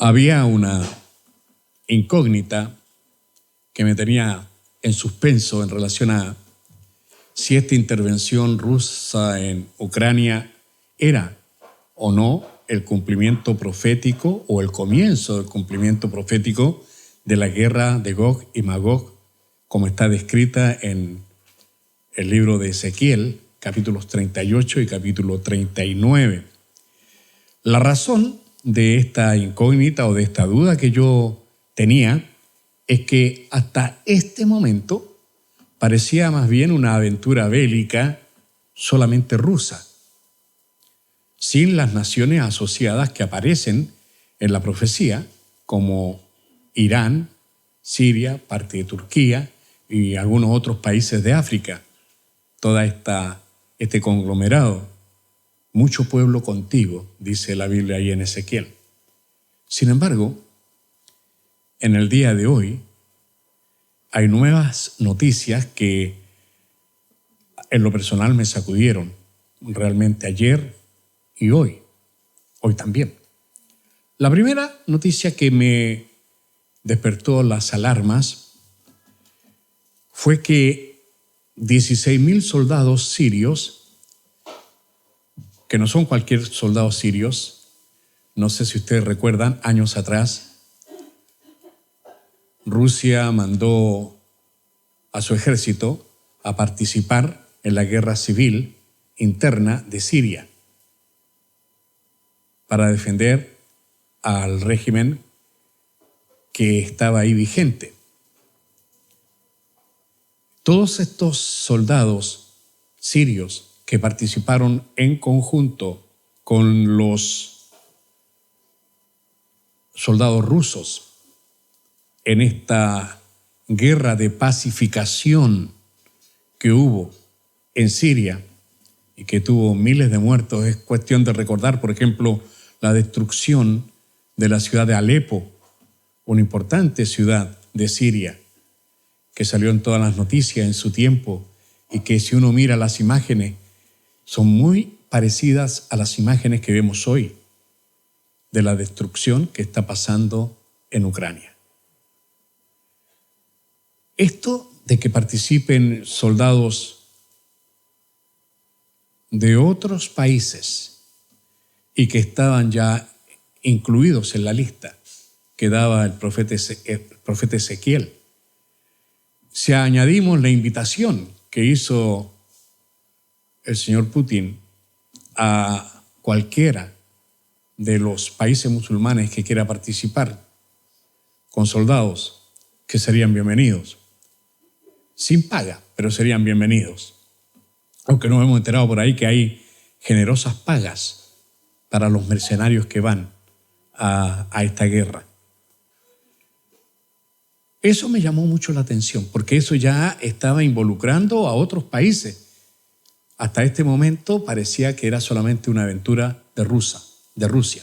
Había una incógnita que me tenía en suspenso en relación a si esta intervención rusa en Ucrania era o no el cumplimiento profético o el comienzo del cumplimiento profético de la guerra de Gog y Magog, como está descrita en el libro de Ezequiel, capítulos 38 y capítulo 39. La razón de esta incógnita o de esta duda que yo tenía es que hasta este momento parecía más bien una aventura bélica solamente rusa, sin las naciones asociadas que aparecen en la profecía, como Irán, Siria, parte de Turquía y algunos otros países de África. Toda este conglomerado, mucho pueblo contigo, dice la Biblia ahí en Ezequiel. Sin embargo, en el día de hoy hay nuevas noticias que en lo personal me sacudieron realmente ayer y hoy también. La primera noticia que me despertó las alarmas fue que 16.000 soldados sirios, que no son cualquier soldados sirios, no sé si ustedes recuerdan, años atrás, Rusia mandó a su ejército a participar en la guerra civil interna de Siria para defender al régimen que estaba ahí vigente. Todos estos soldados sirios que participaron en conjunto con los soldados rusos en esta guerra de pacificación que hubo en Siria y que tuvo miles de muertos. Es cuestión de recordar, por ejemplo, la destrucción de la ciudad de Alepo, una importante ciudad de Siria, que salió en todas las noticias en su tiempo y que si uno mira las imágenes, son muy parecidas a las imágenes que vemos hoy de la destrucción que está pasando en Ucrania. Esto de que participen soldados de otros países y que estaban ya incluidos en la lista que daba el profeta Ezequiel, si añadimos la invitación que hizo el señor Putin a cualquiera de los países musulmanes que quiera participar con soldados, que serían bienvenidos, sin paga, pero serían bienvenidos. Aunque nos hemos enterado por ahí que hay generosas pagas para los mercenarios que van a esta guerra. Eso me llamó mucho la atención, porque eso ya estaba involucrando a otros países. Hasta este momento parecía que era solamente una aventura de Rusia.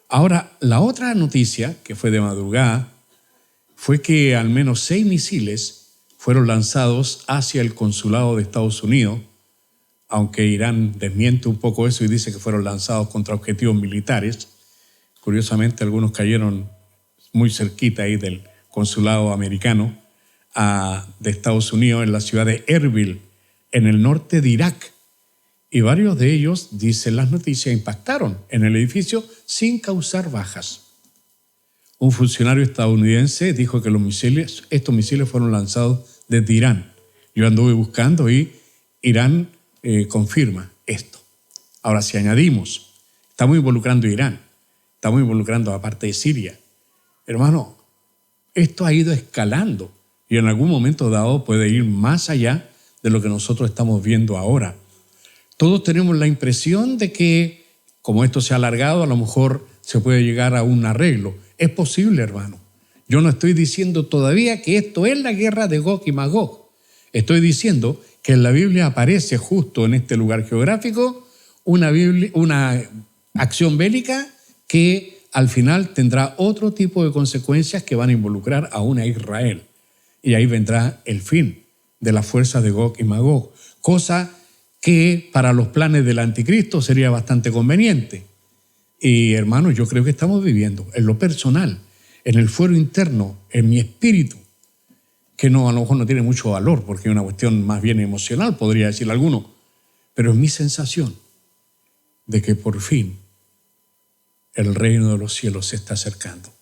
Ahora, la otra noticia, que fue de madrugada, fue que al menos 6 misiles fueron lanzados hacia el consulado de Estados Unidos, aunque Irán desmiente un poco eso y dice que fueron lanzados contra objetivos militares. Curiosamente, algunos cayeron muy cerquita ahí del consulado americano de Estados Unidos en la ciudad de Erbil, en el norte de Irak. Y varios de ellos, dicen las noticias, impactaron en el edificio sin causar bajas. Un funcionario estadounidense dijo que estos misiles fueron lanzados desde Irán. Yo anduve buscando y Irán confirma esto. Ahora, si añadimos, estamos involucrando a Irán, estamos involucrando a parte de Siria. Hermano, esto ha ido escalando y en algún momento dado puede ir más allá de lo que nosotros estamos viendo ahora. Todos tenemos la impresión de que, como esto se ha alargado, a lo mejor se puede llegar a un arreglo. Es posible, hermano. Yo no estoy diciendo todavía que esto es la guerra de Gog y Magog. Estoy diciendo que en la Biblia aparece justo en este lugar geográfico una acción bélica que al final tendrá otro tipo de consecuencias que van a involucrar aún a Israel. Y ahí vendrá el fin de las fuerzas de Gog y Magog, cosa que para los planes del anticristo sería bastante conveniente. Y hermanos, yo creo que estamos viviendo en lo personal, en el fuero interno, en mi espíritu, que no, a lo mejor no tiene mucho valor porque es una cuestión más bien emocional, podría decir alguno, pero es mi sensación de que por fin el reino de los cielos se está acercando.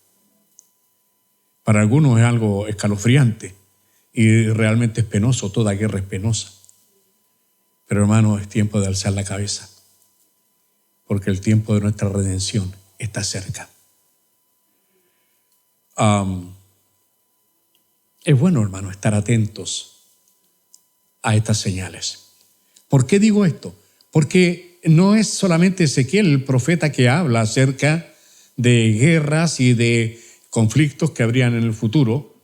Para algunos es algo escalofriante y realmente es penoso, toda guerra es penosa. Pero hermano, es tiempo de alzar la cabeza, porque el tiempo de nuestra redención está cerca. Es bueno, hermano, estar atentos a estas señales. ¿Por qué digo esto? Porque no es solamente Ezequiel, el profeta, que habla acerca de guerras y de conflictos que habrían en el futuro.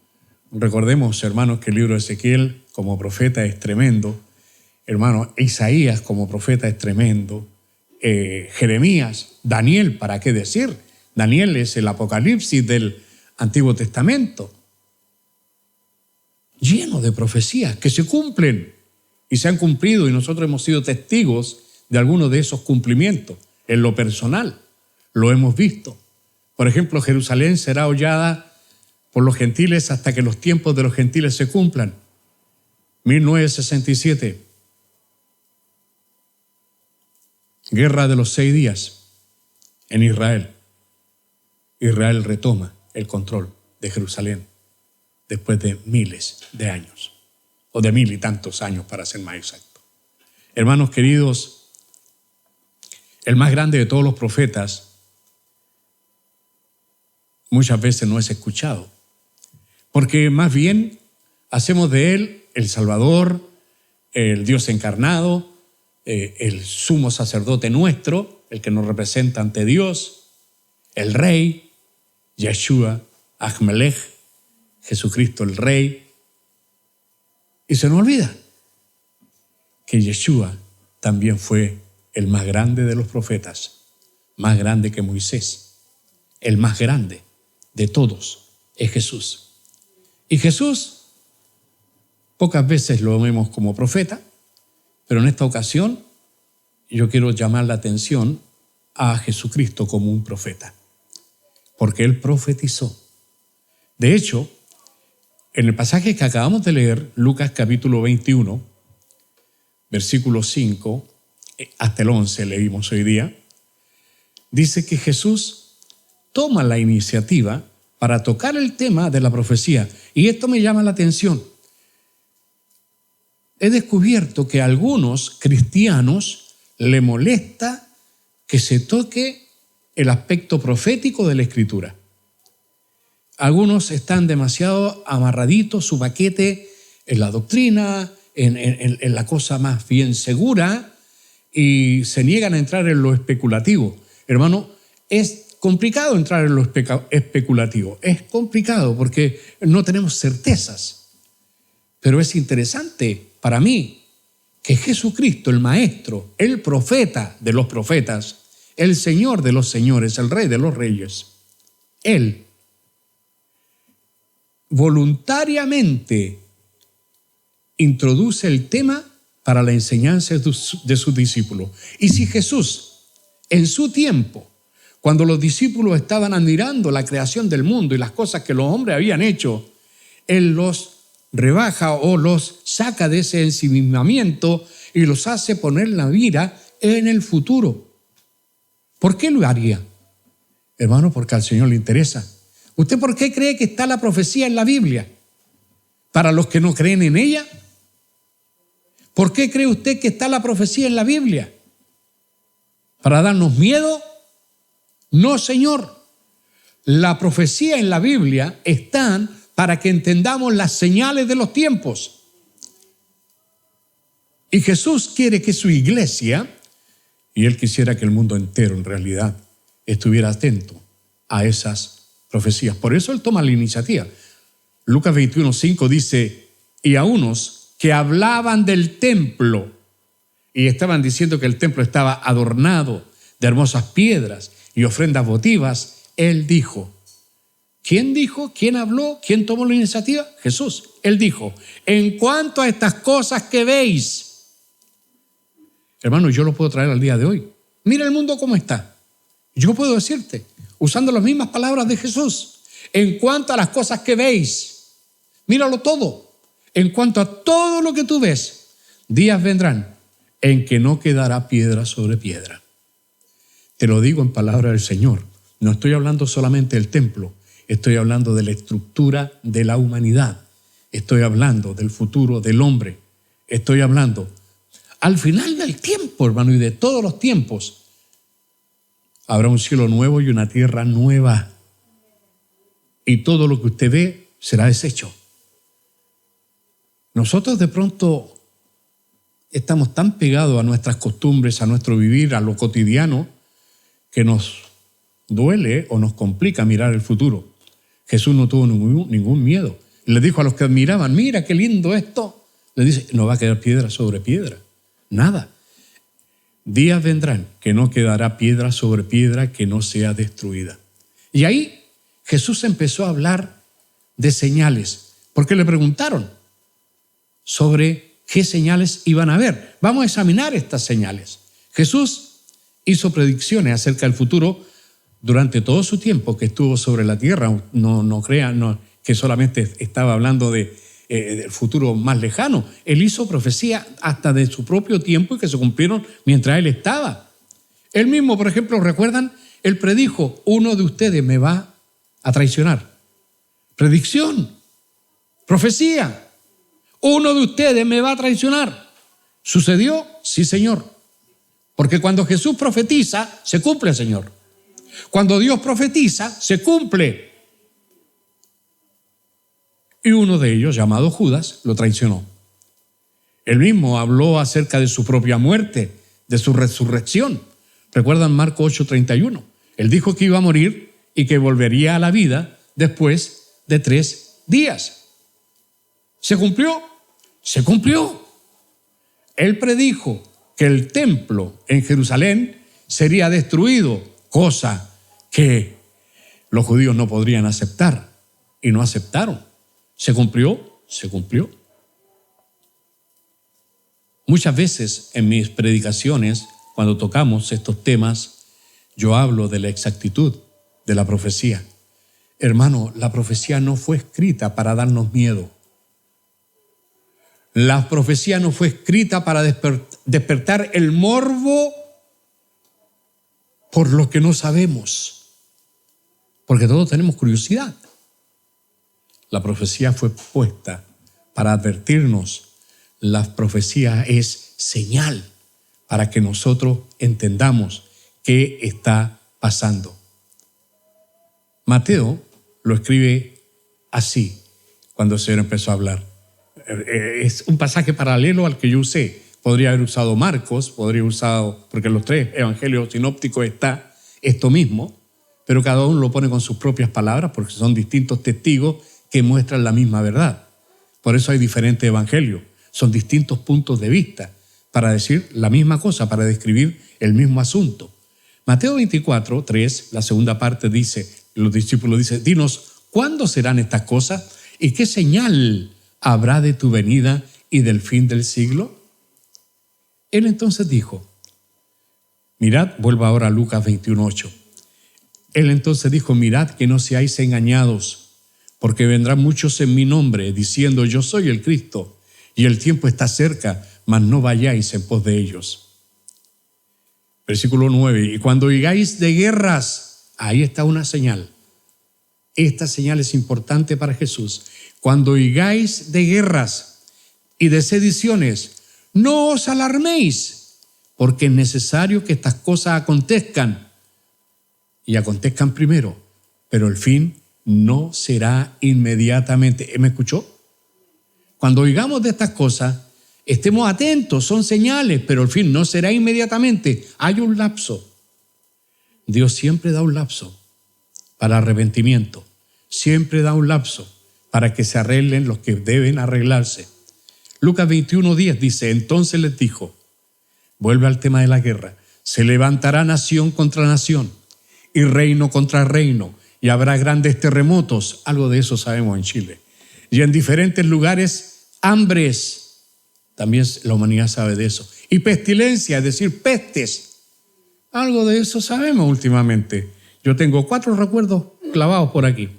Recordemos, hermanos, que el libro de Ezequiel como profeta es tremendo. Hermano, Isaías como profeta es tremendo. Jeremías, Daniel, ¿para qué decir? Daniel es el Apocalipsis del Antiguo Testamento, lleno de profecías que se cumplen y se han cumplido, y nosotros hemos sido testigos de algunos de esos cumplimientos. En lo personal, lo hemos visto. Por ejemplo, Jerusalén será hollada por los gentiles hasta que los tiempos de los gentiles se cumplan. 1967. Guerra de los 6 días en Israel. Israel retoma el control de Jerusalén después de miles de años, o de 1000 y tantos años para ser más exacto. Hermanos queridos, el más grande de todos los profetas muchas veces no es escuchado, porque más bien hacemos de él el Salvador, el Dios encarnado, el sumo sacerdote nuestro, el que nos representa ante Dios, el Rey, Yeshua, Ahmelech, Jesucristo el Rey. Y se nos olvida que Yeshua también fue el más grande de los profetas, más grande que Moisés. El más grande de todos es Jesús. Y Jesús pocas veces lo vemos como profeta, pero en esta ocasión yo quiero llamar la atención a Jesucristo como un profeta, porque Él profetizó. De hecho, en el pasaje que acabamos de leer, Lucas capítulo 21, versículo 5 hasta el 11 leímos hoy día, dice que Jesús toma la iniciativa para tocar el tema de la profecía. Y esto me llama la atención. He descubierto que a algunos cristianos le molesta que se toque el aspecto profético de la Escritura. Algunos están demasiado amarraditos su paquete en la doctrina, en la cosa más bien segura, y se niegan a entrar en lo especulativo. Hermano, es complicado entrar en lo especulativo. Es complicado porque no tenemos certezas. Pero es interesante para mí que Jesucristo, el Maestro, el profeta de los profetas, el Señor de los señores, el Rey de los reyes, Él voluntariamente introduce el tema para la enseñanza de sus discípulos. Y si Jesús, en su tiempo, cuando los discípulos estaban admirando la creación del mundo y las cosas que los hombres habían hecho, Él los rebaja o los saca de ese ensimismamiento y los hace poner la mira en el futuro. ¿Por qué lo haría? Hermano, porque al Señor le interesa. ¿Usted por qué cree que está la profecía en la Biblia? ¿Para los que no creen en ella? ¿Por qué cree usted que está la profecía en la Biblia? ¿Para darnos miedo? No, Señor. La profecía en la Biblia está para que entendamos las señales de los tiempos. Y Jesús quiere que su iglesia, y Él quisiera que el mundo entero en realidad estuviera atento a esas profecías. Por eso Él toma la iniciativa. Lucas 21:5 dice, y a unos que hablaban del templo y estaban diciendo que el templo estaba adornado de hermosas piedras y ofrendas votivas, Él dijo, ¿quién dijo? ¿Quién habló? ¿Quién tomó la iniciativa? Jesús. Él dijo, en cuanto a estas cosas que veis, hermano, yo lo puedo traer al día de hoy. Mira el mundo cómo está. Yo puedo decirte, usando las mismas palabras de Jesús, en cuanto a las cosas que veis, míralo todo. En cuanto a todo lo que tú ves, días vendrán en que no quedará piedra sobre piedra. Te lo digo en palabra del Señor. No estoy hablando solamente del templo, estoy hablando de la estructura de la humanidad. Estoy hablando del futuro del hombre. Estoy hablando al final del tiempo, hermano, y de todos los tiempos. Habrá un cielo nuevo y una tierra nueva. Y todo lo que usted ve será deshecho. Nosotros de pronto estamos tan pegados a nuestras costumbres, a nuestro vivir, a lo cotidiano, que nos duele o nos complica mirar el futuro. Jesús no tuvo ningún miedo. Le dijo a los que admiraban, mira qué lindo esto. Le dice, no va a quedar piedra sobre piedra. Nada. Días vendrán que no quedará piedra sobre piedra que no sea destruida. Y ahí Jesús empezó a hablar de señales, porque le preguntaron sobre qué señales iban a haber. Vamos a examinar estas señales. Jesús hizo predicciones acerca del futuro durante todo su tiempo que estuvo sobre la tierra. No crean que solamente estaba hablando del futuro más lejano. Él hizo profecía hasta de su propio tiempo y que se cumplieron mientras él estaba. Él mismo, por ejemplo, ¿recuerdan? Él predijo, uno de ustedes me va a traicionar. Predicción, profecía. Uno de ustedes me va a traicionar. ¿Sucedió? Sí, Señor. Porque cuando Jesús profetiza, se cumple, Señor. Cuando Dios profetiza, se cumple. Y uno de ellos, llamado Judas, lo traicionó. Él mismo habló acerca de su propia muerte, de su resurrección. ¿Recuerdan Marcos 8:31? Él dijo que iba a morir y que volvería a la vida después de 3 días. ¿Se cumplió? Se cumplió. Él predijo que el templo en Jerusalén sería destruido, cosa que los judíos no podrían aceptar y no aceptaron. ¿Se cumplió? Se cumplió. Muchas veces en mis predicaciones, cuando tocamos estos temas, yo hablo de la exactitud de la profecía. Hermano, la profecía no fue escrita para darnos miedo. La profecía no fue escrita para despertar el morbo por lo que no sabemos, porque todos tenemos curiosidad. La profecía fue puesta para advertirnos. La profecía es señal para que nosotros entendamos qué está pasando. Mateo lo escribe así cuando el Señor empezó a hablar. Es un pasaje paralelo al que yo usé. Podría haber usado Marcos, podría haber usado, porque en los 3 evangelios sinópticos está esto mismo, pero cada uno lo pone con sus propias palabras porque son distintos testigos que muestran la misma verdad. Por eso hay diferentes evangelios, son distintos puntos de vista para decir la misma cosa, para describir el mismo asunto. Mateo 24:3, la segunda parte dice, los discípulos dicen, dinos, ¿cuándo serán estas cosas? ¿Y qué señal habrá de tu venida y del fin del siglo? Él entonces dijo, mirad, vuelvo ahora a Lucas 21:8. Él entonces dijo, mirad que no seáis engañados, porque vendrán muchos en mi nombre, diciendo, yo soy el Cristo, y el tiempo está cerca, mas no vayáis en pos de ellos. Versículo 9, y cuando oigáis de guerras, ahí está una señal. Esta señal es importante para Jesús. Cuando oigáis de guerras y de sediciones, no os alarméis, porque es necesario que estas cosas acontezcan. Y acontezcan primero, pero el fin no será inmediatamente. ¿Me escuchó? Cuando oigamos de estas cosas, estemos atentos, son señales, pero el fin no será inmediatamente. Hay un lapso. Dios siempre da un lapso para arrepentimiento. Siempre da un lapso para que se arreglen los que deben arreglarse. Lucas 21:10 dice, entonces les dijo, vuelve al tema de la guerra, se levantará nación contra nación y reino contra reino, y habrá grandes terremotos, algo de eso sabemos en Chile, y en diferentes lugares hambres, también la humanidad sabe de eso, y pestilencia, es decir, pestes, Algo de eso sabemos últimamente. Yo tengo 4 recuerdos clavados por aquí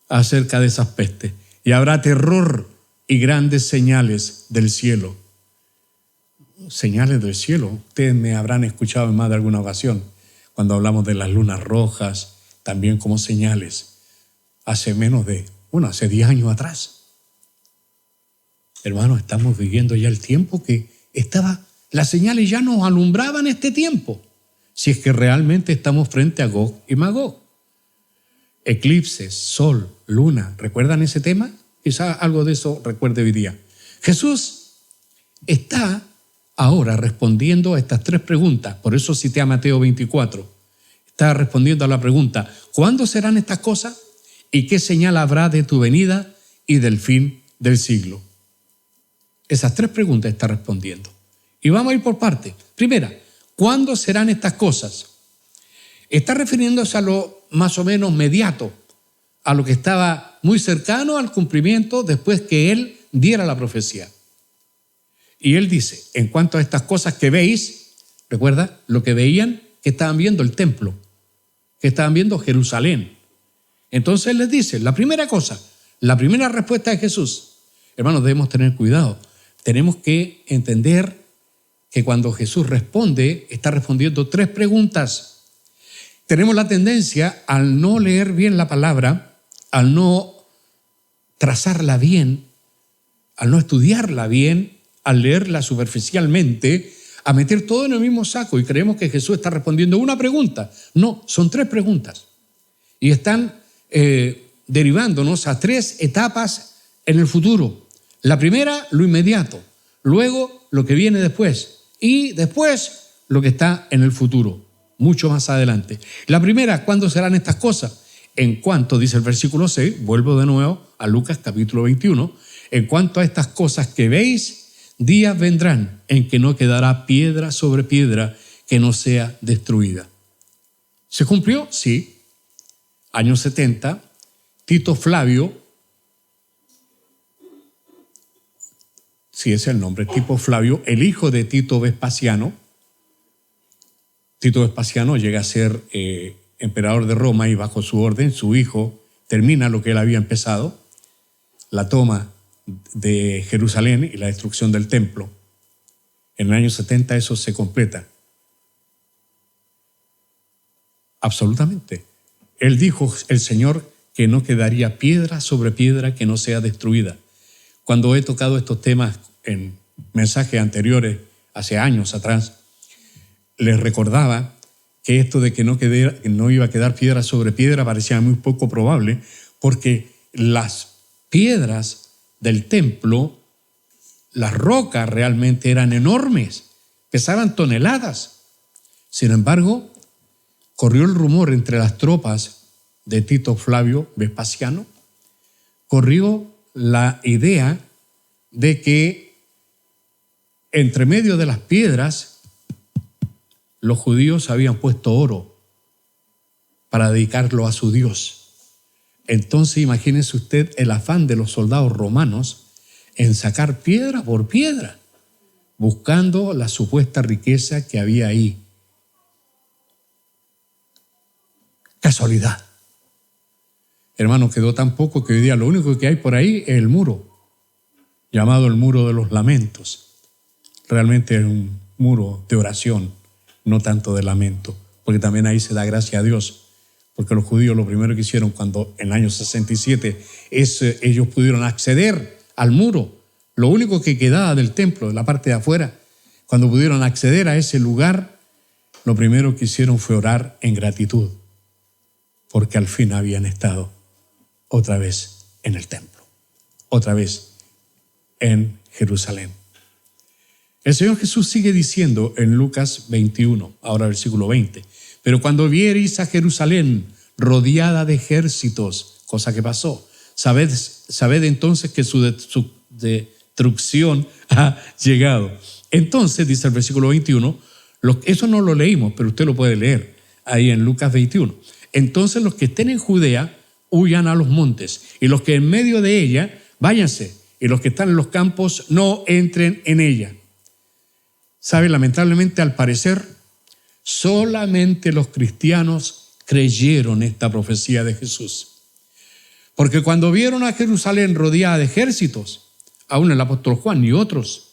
acerca de esas pestes. Y habrá terror y grandes señales del cielo. Señales del cielo. Ustedes me habrán escuchado en más de alguna ocasión cuando hablamos de las lunas rojas, también como señales. Hace 10 años atrás. Hermanos, estamos viviendo ya el tiempo que las señales ya nos alumbraban este tiempo. Si es que realmente estamos frente a Gog y Magog. Eclipses, sol, luna, ¿recuerdan ese tema? Quizá algo de eso recuerde hoy día. Jesús está ahora respondiendo a estas 3 preguntas, por eso cité a Mateo 24. Está respondiendo a la pregunta, ¿cuándo serán estas cosas? ¿Y qué señal habrá de tu venida y del fin del siglo? Esas 3 preguntas está respondiendo. Y vamos a ir por partes. Primera, ¿cuándo serán estas cosas? Está refiriéndose a lo más o menos inmediato, a lo que estaba muy cercano al cumplimiento después que él diera la profecía. Y él dice, en cuanto a estas cosas que veis, recuerda lo que veían, que estaban viendo el templo, que estaban viendo Jerusalén. Entonces él les dice, la primera cosa, la primera respuesta de Jesús, hermanos, debemos tener cuidado. Tenemos que entender que cuando Jesús responde, está respondiendo 3 preguntas. Tenemos la tendencia, al no leer bien la palabra, al no trazarla bien, al no estudiarla bien, al leerla superficialmente, a meter todo en el mismo saco y creemos que Jesús está respondiendo una pregunta. No, son 3 preguntas. Y están derivándonos a 3 etapas en el futuro. La primera, lo inmediato. Luego, lo que viene después. Y después, lo que está en el futuro, mucho más adelante. La primera, ¿cuándo serán estas cosas? En cuanto, dice el versículo 6, vuelvo de nuevo a Lucas capítulo 21, en cuanto a estas cosas que veis, días vendrán en que no quedará piedra sobre piedra que no sea destruida. ¿Se cumplió? Sí. Años 70, Tito Flavio, sí es el nombre, Tito Flavio, el hijo de Tito Vespasiano. Tito Vespasiano llega a ser emperador de Roma y bajo su orden, su hijo termina lo que él había empezado, la toma de Jerusalén y la destrucción del templo. En el año 70 eso se completa. Absolutamente. Él dijo, el Señor, que no quedaría piedra sobre piedra que no sea destruida. Cuando he tocado estos temas en mensajes anteriores, hace años atrás, les recordaba que esto de que no iba a quedar piedra sobre piedra parecía muy poco probable, porque las piedras del templo, las rocas realmente eran enormes, pesaban toneladas. Sin embargo, corrió el rumor entre las tropas de Tito Flavio Vespasiano, corrió la idea de que entre medio de las piedras los judíos habían puesto oro para dedicarlo a su Dios. Entonces imagínese usted el afán de los soldados romanos en sacar piedra por piedra, buscando la supuesta riqueza que había ahí. Casualidad. Hermano, quedó tan poco que hoy día lo único que hay por ahí es el muro, llamado el muro de los lamentos. Realmente es un muro de oración, no tanto de lamento, porque también ahí se da gracia a Dios, porque los judíos lo primero que hicieron cuando en el año 67 ellos pudieron acceder al muro, lo único que quedaba del templo, de la parte de afuera, cuando pudieron acceder a ese lugar, lo primero que hicieron fue orar en gratitud, porque al fin habían estado otra vez en el templo, otra vez en Jerusalén. El Señor Jesús sigue diciendo en Lucas 21, ahora versículo 20, pero cuando viereis a Jerusalén rodeada de ejércitos, cosa que pasó, sabed entonces que su destrucción ha llegado. Entonces, dice el versículo 21, eso no lo leímos, pero usted lo puede leer ahí en Lucas 21. Entonces los que estén en Judea huyan a los montes, y los que en medio de ella váyanse, y los que están en los campos no entren en ella. ¿Sabe? Lamentablemente, al parecer, Solamente los cristianos creyeron esta profecía de Jesús. Porque cuando vieron a Jerusalén rodeada de ejércitos, aún el apóstol Juan y otros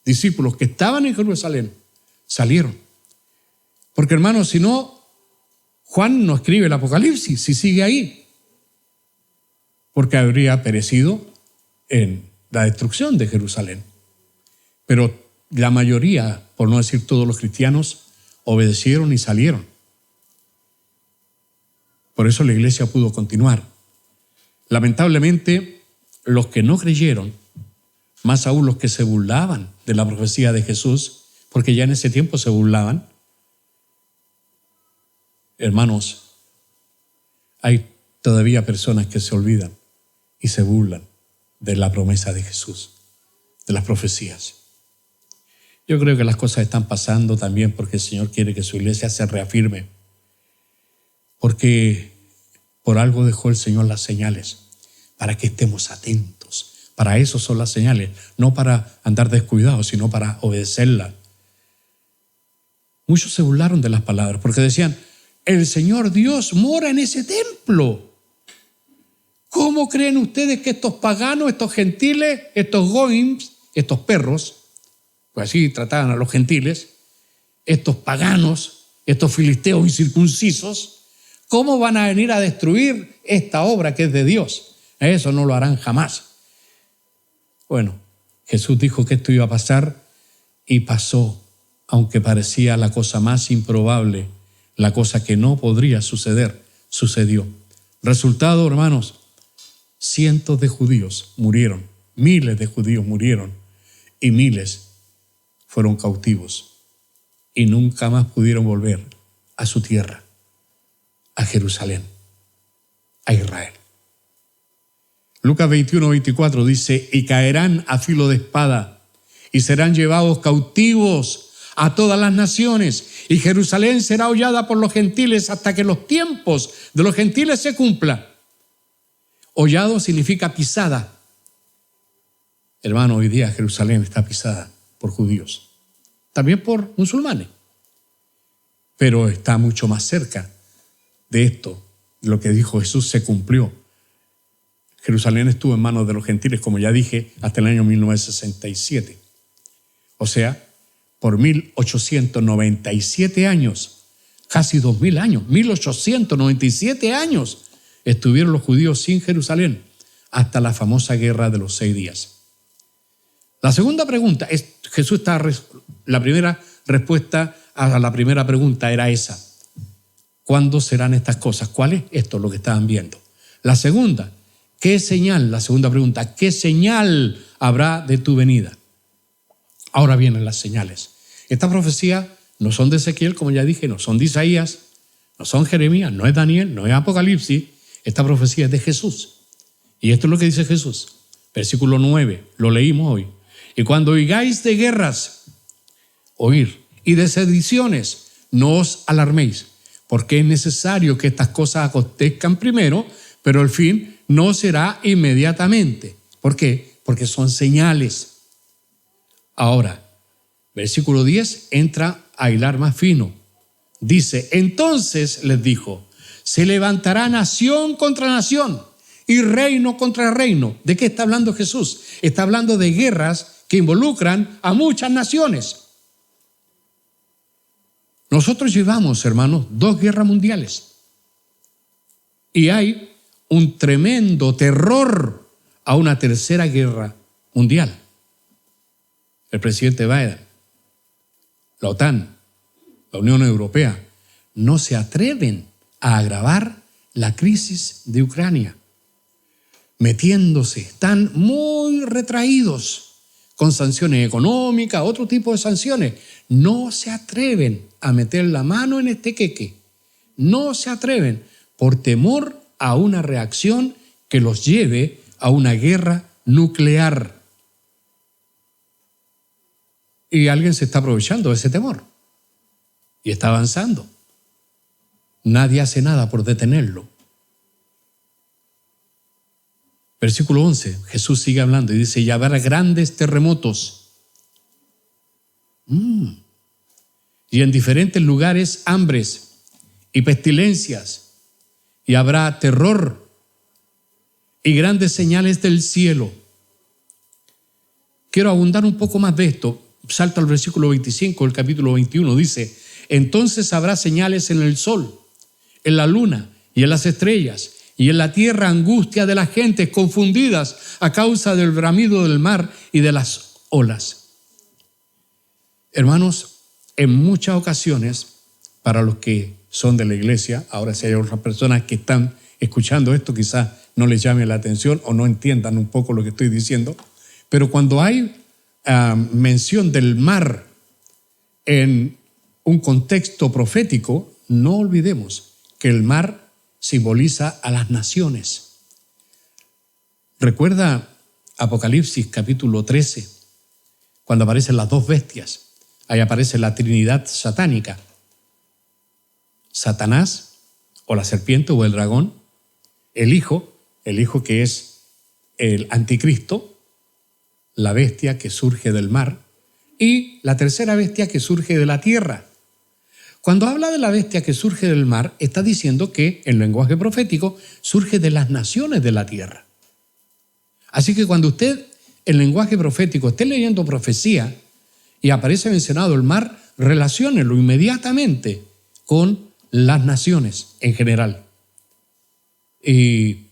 discípulos que estaban en Jerusalén salieron. Porque, hermanos, si no, Juan no escribe el Apocalipsis, si sigue ahí, porque habría perecido en la destrucción de Jerusalén. Pero la mayoría, por no decir todos los cristianos, obedecieron y salieron. Por eso la iglesia pudo continuar. Lamentablemente, los que no creyeron, más aún los que se burlaban de la profecía de Jesús, porque ya en ese tiempo se burlaban, hermanos, hay todavía personas que se olvidan y se burlan de la promesa de Jesús, de las profecías. Yo creo que las cosas están pasando también porque el Señor quiere que su iglesia se reafirme, porque por algo dejó el Señor las señales, para que estemos atentos. Para eso son las señales, no para andar descuidados, sino para obedecerlas. Muchos se burlaron de las palabras porque decían, el Señor Dios mora en ese templo. ¿Cómo creen ustedes que estos paganos, estos gentiles, estos goims, estos perros, pues así trataban a los gentiles, estos paganos, estos filisteos incircuncisos, cómo van a venir a destruir esta obra que es de Dios? Eso no lo harán jamás. Bueno, Jesús dijo que esto iba a pasar y pasó, aunque parecía la cosa más improbable, la cosa que no podría suceder, sucedió. Resultado, hermanos, cientos de judíos murieron, miles de judíos murieron y miles fueron cautivos y nunca más pudieron volver a su tierra, a Jerusalén, a Israel. Lucas 21:24 dice, y caerán a filo de espada y serán llevados cautivos a todas las naciones, y Jerusalén será hollada por los gentiles hasta que los tiempos de los gentiles se cumplan. Hollado significa pisada. Hermano, hoy día Jerusalén está pisada por judíos, también por musulmanes, pero está mucho más cerca de esto. Lo que dijo Jesús se cumplió. Jerusalén estuvo en manos de los gentiles, como ya dije, hasta el año 1967. O sea, por 1897 años, casi 2000 años, 1897 años, estuvieron los judíos sin Jerusalén hasta la famosa guerra de los 6 días. La segunda pregunta, la primera respuesta a la primera pregunta era esa. ¿Cuándo serán estas cosas? ¿Cuál es esto, lo que estaban viendo? La segunda, ¿qué señal? La segunda pregunta, ¿qué señal habrá de tu venida? Ahora vienen las señales. Esta profecía no son de Ezequiel, como ya dije, no son de Isaías, no son Jeremías, no es Daniel, no es Apocalipsis. Esta profecía es de Jesús. Y esto es lo que dice Jesús. Versículo 9, lo leímos hoy. Y cuando oigáis de guerras, oír, y de sediciones, no os alarméis, porque es necesario que estas cosas acontezcan primero, pero el fin no será inmediatamente. ¿Por qué? Porque son señales. Ahora, versículo 10 entra a hilar más fino. Dice, entonces les dijo, se levantará nación contra nación y reino contra reino. ¿De qué está hablando Jesús? Está hablando de guerras que involucran a muchas naciones. Nosotros llevamos, hermanos, 2 guerras mundiales y hay un tremendo terror a una tercera guerra mundial. El presidente Biden, la OTAN, la Unión Europea, no se atreven a agravar la crisis de Ucrania, metiéndose, están muy retraídos con sanciones económicas, otro tipo de sanciones. No se atreven a meter la mano en este queque, no se atreven por temor a una reacción que los lleve a una guerra nuclear. Y alguien se está aprovechando de ese temor y está avanzando. Nadie hace nada por detenerlo. Versículo 11, Jesús sigue hablando y dice, y habrá grandes terremotos. y en diferentes lugares hambres y pestilencias, y habrá terror y grandes señales del cielo. Quiero abundar un poco más de esto. Salto al versículo 25 del capítulo 21. Dice: entonces habrá señales en el sol, en la luna y en las estrellas, y en la tierra angustia de las gentes confundidas a causa del bramido del mar y de las olas. Hermanos, en muchas ocasiones, para los que son de la iglesia, ahora si hay otras personas que están escuchando esto, quizás no les llame la atención o no entiendan un poco lo que estoy diciendo, pero cuando hay mención del mar en un contexto profético, no olvidemos que el mar simboliza a las naciones. Recuerda Apocalipsis capítulo 13, cuando aparecen las dos bestias. Ahí aparece la Trinidad satánica: Satanás, o la serpiente o el dragón, el hijo que es el anticristo, la bestia que surge del mar, y la tercera bestia que surge de la tierra. Cuando habla de la bestia que surge del mar, está diciendo que, en lenguaje profético, surge de las naciones de la tierra. Así que cuando usted, en lenguaje profético, esté leyendo profecía y aparece mencionado el mar, relaciónelo inmediatamente con las naciones en general. Y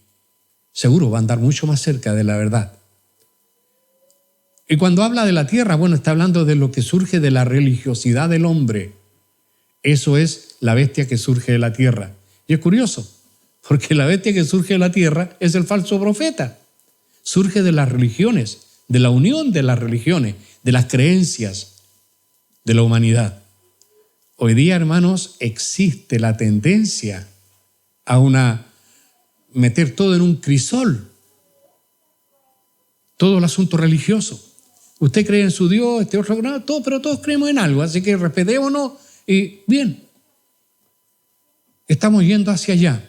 seguro va a andar mucho más cerca de la verdad. Y cuando habla de la tierra, bueno, está hablando de lo que surge de la religiosidad del hombre. Eso es la bestia que surge de la tierra. Y es curioso, porque la bestia que surge de la tierra es el falso profeta. Surge de las religiones, de la unión de las religiones, de las creencias de la humanidad. Hoy día, hermanos, existe la tendencia a meter todo en un crisol, todo el asunto religioso. Usted cree en su Dios, este otro no, todo, pero todos creemos en algo, así que respetémonos y bien. Estamos yendo hacia allá,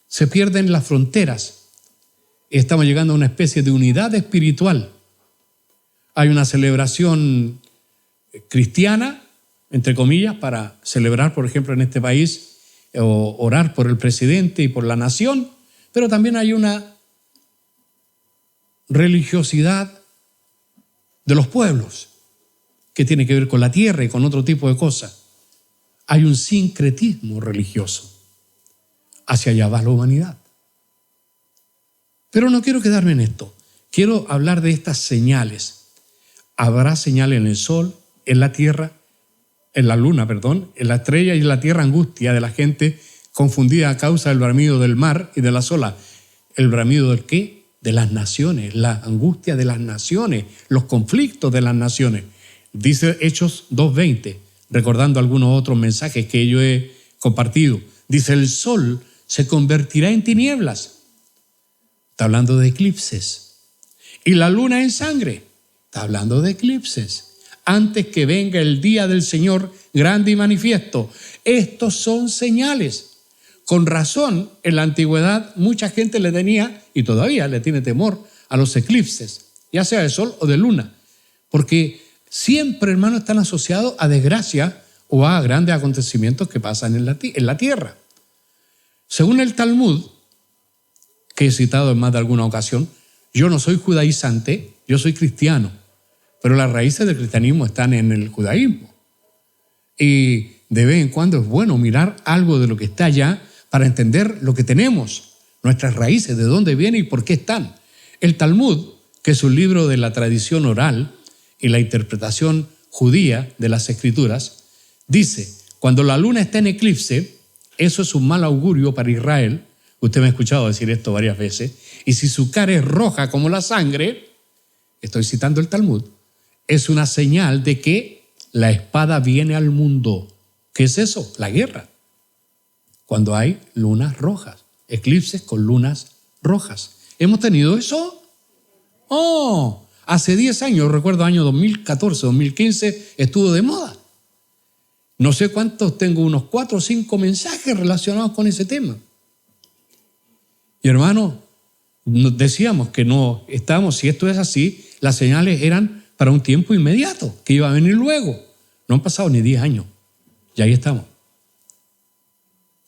se pierden las fronteras, estamos llegando a una especie de unidad espiritual. Hay una celebración cristiana, entre comillas, para celebrar, por ejemplo, en este país, o orar por el presidente y por la nación, pero también hay una religiosidad de los pueblos que tiene que ver con la tierra y con otro tipo de cosas. Hay un sincretismo religioso. Hacia allá va la humanidad. Pero no quiero quedarme en esto. Quiero hablar de estas señales. Habrá señal en el sol, en la tierra, en la luna, en la estrella y en la tierra angustia de la gente confundida a causa del bramido del mar y de las olas. ¿El bramido del qué? De las naciones, la angustia de las naciones, los conflictos de las naciones. Dice Hechos 2:20, recordando algunos otros mensajes que yo he compartido. Dice: el sol se convertirá en tinieblas. Está hablando de eclipses. Y la luna en sangre. Está hablando de eclipses. Antes que venga el día del Señor grande y manifiesto. Estos son señales. Con razón, en la antigüedad mucha gente le tenía, y todavía le tiene temor, a los eclipses, ya sea de sol o de luna, porque siempre, hermano, están asociados a desgracia o a grandes acontecimientos que pasan en la tierra. Según el Talmud, que he citado en más de alguna ocasión, yo no soy judaizante, yo soy cristiano, pero las raíces del cristianismo están en el judaísmo. Y de vez en cuando es bueno mirar algo de lo que está allá para entender lo que tenemos, nuestras raíces, de dónde vienen y por qué están. El Talmud, que es un libro de la tradición oral y la interpretación judía de las Escrituras, dice: cuando la luna está en eclipse, eso es un mal augurio para Israel. Usted me ha escuchado decir esto varias veces. Y si su cara es roja como la sangre, estoy citando el Talmud, es una señal de que la espada viene al mundo. ¿Qué es eso? La guerra. Cuando hay lunas rojas, eclipses con lunas rojas. ¿Hemos tenido eso? Oh, hace 10 años, recuerdo año 2014, 2015, estuvo de moda. No sé cuántos, tengo unos 4 o 5 mensajes relacionados con ese tema. Y hermano, decíamos que no estábamos, si esto es así, las señales eran para un tiempo inmediato, que iba a venir luego. No han pasado ni 10 años. Y ahí estamos.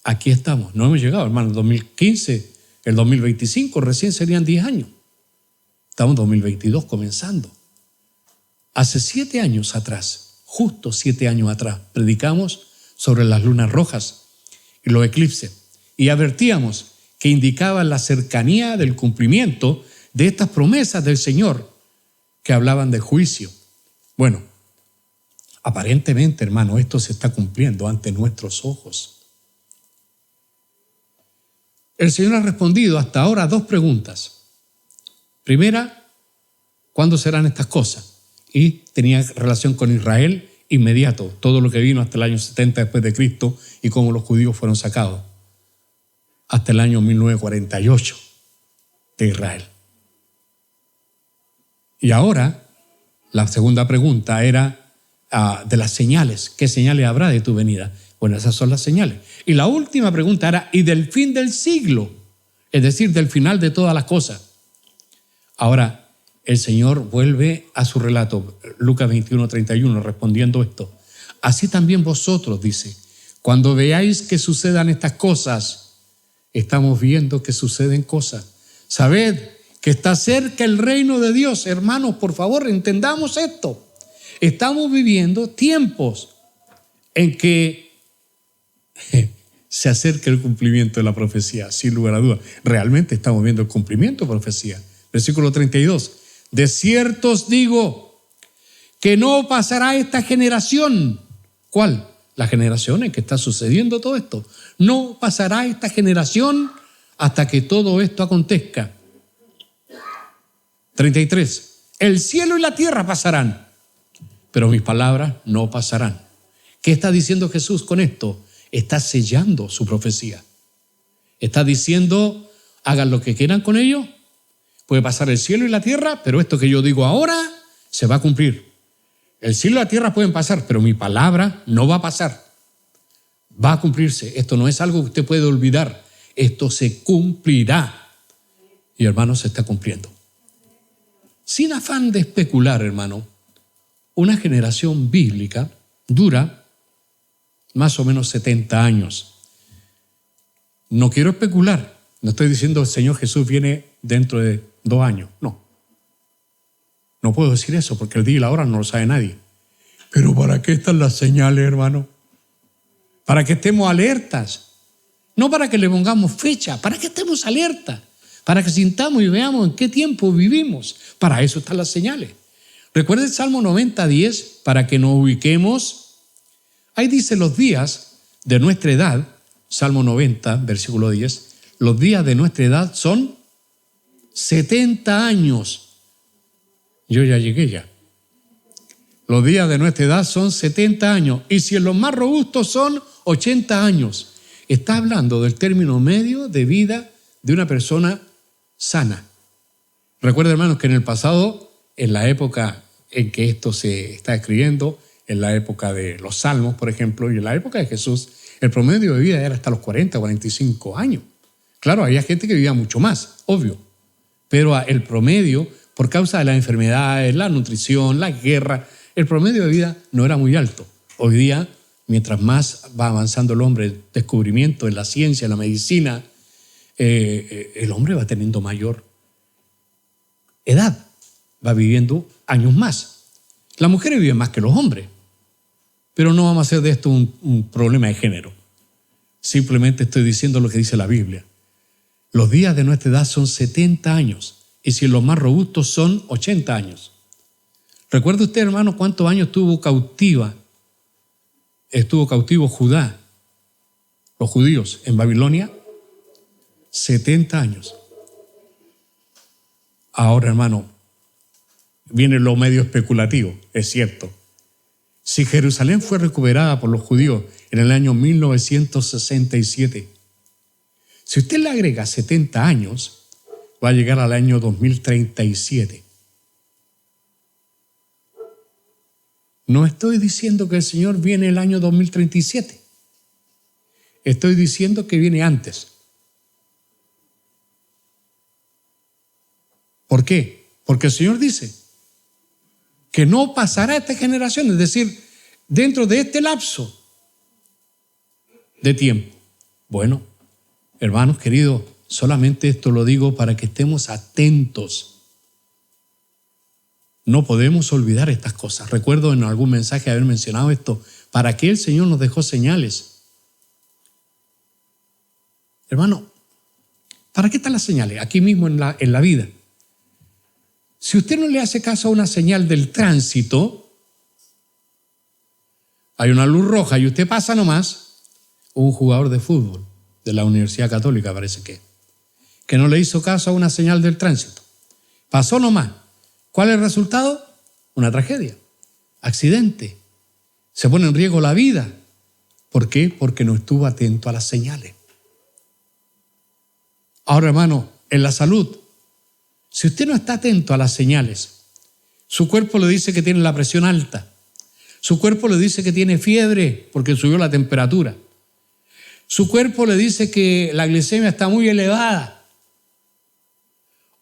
Aquí estamos. No hemos llegado, hermano. El 2015, el 2025, recién serían 10 años. Estamos en 2022 comenzando. Hace 7 años atrás, justo 7 años atrás, predicamos sobre las lunas rojas y los eclipses. Y advertíamos que indicaban la cercanía del cumplimiento de estas promesas del Señor que hablaban de juicio. Bueno, aparentemente, hermano, esto se está cumpliendo ante nuestros ojos. El Señor ha respondido hasta ahora a 2 preguntas. Primera, ¿cuándo serán estas cosas? Y tenía relación con Israel inmediato, todo lo que vino hasta el año 70 después de Cristo y cómo los judíos fueron sacados hasta el año 1948 de Israel. Y ahora, la segunda pregunta era de las señales. ¿Qué señales habrá de tu venida? Bueno, esas son las señales. Y la última pregunta era, ¿y del fin del siglo? Es decir, del final de todas las cosas. Ahora, el Señor vuelve a su relato, Lucas 21:31, respondiendo esto. Así también vosotros, dice, cuando veáis que sucedan estas cosas, estamos viendo que suceden cosas. Sabed que está cerca el reino de Dios. Hermanos, por favor, entendamos esto. Estamos viviendo tiempos en que se acerca el cumplimiento de la profecía, sin lugar a dudas. Realmente estamos viendo el cumplimiento de la profecía. Versículo 32. De cierto os digo que no pasará esta generación. ¿Cuál? La generación en que está sucediendo todo esto. No pasará esta generación hasta que todo esto acontezca. 33. El cielo y la tierra pasarán, pero mis palabras no pasarán. ¿Qué está diciendo Jesús con esto? Está sellando su profecía. Está diciendo, hagan lo que quieran con ello. Puede pasar el cielo y la tierra, pero esto que yo digo ahora se va a cumplir. El cielo y la tierra pueden pasar, pero mi palabra no va a pasar. Va a cumplirse. Esto no es algo que usted puede olvidar. Esto se cumplirá. Y hermano, se está cumpliendo. Sin afán de especular, hermano, una generación bíblica dura más o menos 70 años. No quiero especular. No estoy diciendo el Señor Jesús viene dentro de 2 años. No. No puedo decir eso porque el día y la hora no lo sabe nadie. Pero ¿para qué están las señales, hermano? Para que estemos alertas. No para que le pongamos fecha, para que estemos alertas. Para que sintamos y veamos en qué tiempo vivimos. Para eso están las señales. Recuerda el Salmo 90:10, para que nos ubiquemos. Ahí dice los días de nuestra edad, Salmo 90, versículo 10, los días de nuestra edad son 70 años. Yo ya llegué ya. Los días de nuestra edad son 70 años. Y si en los más robustos son 80 años. Está hablando del término medio de vida de una persona sana. Recuerda, hermanos, que en el pasado, en la época en que esto se está escribiendo, en la época de los Salmos, por ejemplo, y en la época de Jesús, el promedio de vida era hasta los 40, 45 años. Claro, había gente que vivía mucho más, obvio. Pero el promedio, por causa de las enfermedades, la nutrición, la guerra, el promedio de vida no era muy alto. Hoy día, mientras más va avanzando el hombre, el descubrimiento en la ciencia, en la medicina, el hombre va teniendo mayor edad, va viviendo años más. Las mujeres viven más que los hombres, pero no vamos a hacer de esto un problema de género. Simplemente estoy diciendo lo que dice la Biblia. Los días de nuestra edad son 70 años y si los más robustos son 80 años. ¿Recuerda usted, hermano, cuántos años estuvo cautivo Judá, los judíos en Babilonia? 70 años. Ahora, hermano, viene lo medio especulativo, es cierto. Si Jerusalén fue recuperada por los judíos en el año 1967, si usted le agrega 70 años, va a llegar al año 2037. No estoy diciendo que el Señor viene el año 2037. Estoy diciendo que viene antes. ¿Por qué? Porque el Señor dice que no pasará esta generación, es decir, dentro de este lapso de tiempo. Bueno, hermanos queridos, solamente esto lo digo para que estemos atentos. No podemos olvidar estas cosas. Recuerdo en algún mensaje haber mencionado esto. ¿Para qué el Señor nos dejó señales? Hermano, ¿para qué están las señales? Aquí mismo en la vida. Si usted no le hace caso a una señal del tránsito, hay una luz roja y usted pasa nomás, un jugador de fútbol de la Universidad Católica parece que no le hizo caso a una señal del tránsito. Pasó nomás. ¿Cuál es el resultado? Una tragedia, accidente. Se pone en riesgo la vida. ¿Por qué? Porque no estuvo atento a las señales. Ahora, hermano, en la salud, si usted no está atento a las señales, su cuerpo le dice que tiene la presión alta, su cuerpo le dice que tiene fiebre porque subió la temperatura, su cuerpo le dice que la glicemia está muy elevada,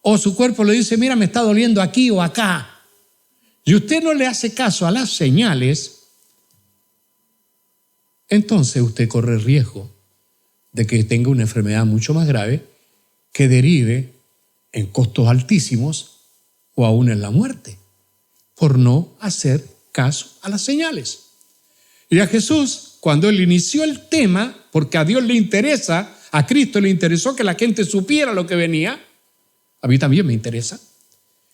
o su cuerpo le dice, mira, me está doliendo aquí o acá, y usted no le hace caso a las señales, entonces usted corre el riesgo de que tenga una enfermedad mucho más grave que derive en costos altísimos o aún en la muerte, por no hacer caso a las señales. Y a Jesús, cuando Él inició el tema, porque a Dios le interesa, a Cristo le interesó que la gente supiera lo que venía, a mí también me interesa,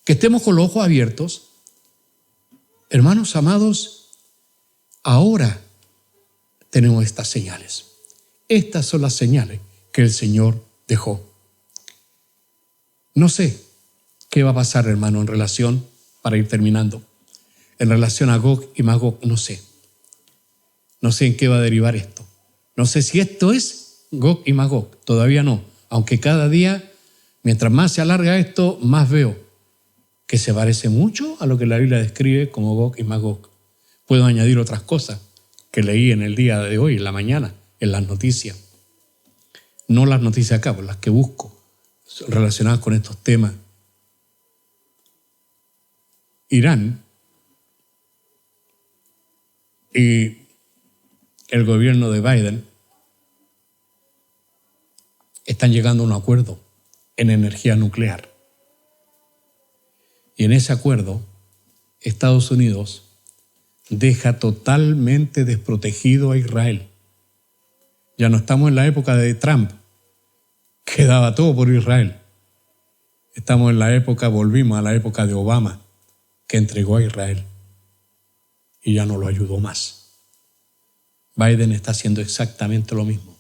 que estemos con los ojos abiertos. Hermanos amados, ahora tenemos estas señales. Estas son las señales que el Señor dejó. No sé qué va a pasar, hermano, en relación, para ir terminando, en relación a Gog y Magog, no sé. No sé en qué va a derivar esto. No sé si esto es Gog y Magog, todavía no. Aunque cada día, mientras más se alarga esto, más veo que se parece mucho a lo que la Biblia describe como Gog y Magog. Puedo añadir otras cosas que leí en el día de hoy, en la mañana, en las noticias. No las noticias acá, pero las que busco relacionadas con estos temas. Irán y el gobierno de Biden están llegando a un acuerdo en energía nuclear. Y en ese acuerdo, Estados Unidos deja totalmente desprotegido a Israel. Ya no estamos en la época de Trump, que daba todo por Israel. Estamos en la época, volvimos a la época de Obama, que entregó a Israel y ya no lo ayudó más. Biden está haciendo exactamente lo mismo.